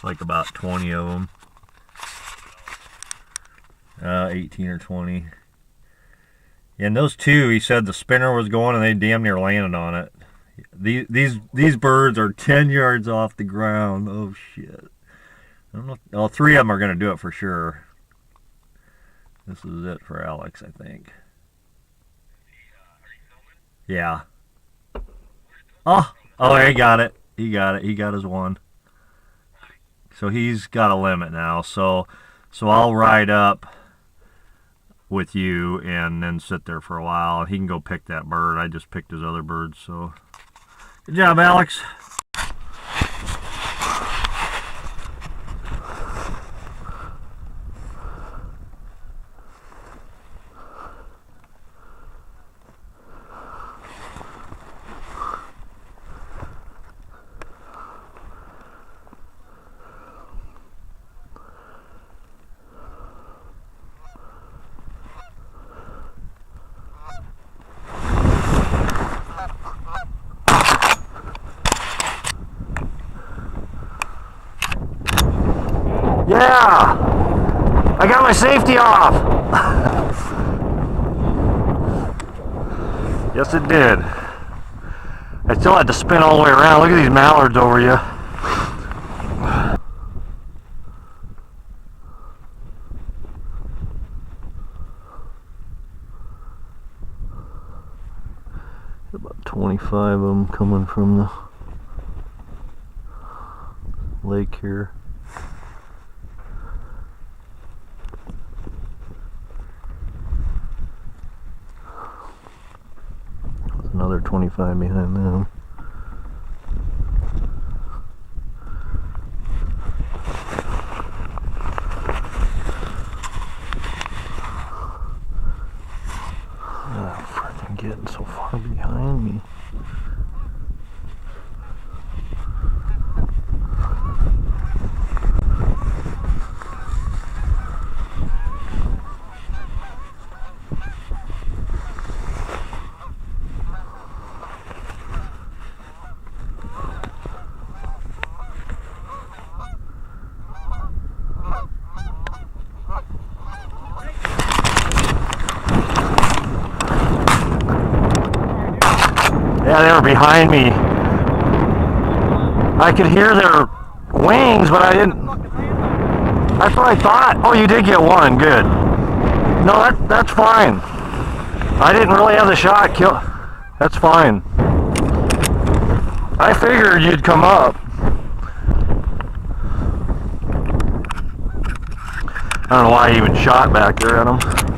like about 20 of them. 18 or 20. And those two, he said the spinner was going and they damn near landed on it. These birds are 10 yards off the ground. Oh shit. I don't know. All three of them are going to do it for sure. This is it for Alex, I think. Yeah. Oh, he got it. He got it. He got his one. So he's got a limit now. So I'll ride up with you and then sit there for a while. He can go pick that bird. I just picked his other birds. So good job, Alex. Yeah! I got my safety off! Yes, it did. I still had to spin all the way around. Look at these mallards over you. About 25 of them coming from the lake here. Another 25 behind them. Oh, freaking getting so far behind me. Yeah, they were behind me. I could hear their wings, but I didn't. That's what I thought. Oh, you did get one. Good. No, that's fine. I didn't really have the shot kill. That's fine. I figured you'd come up. I don't know why I even shot back there at him.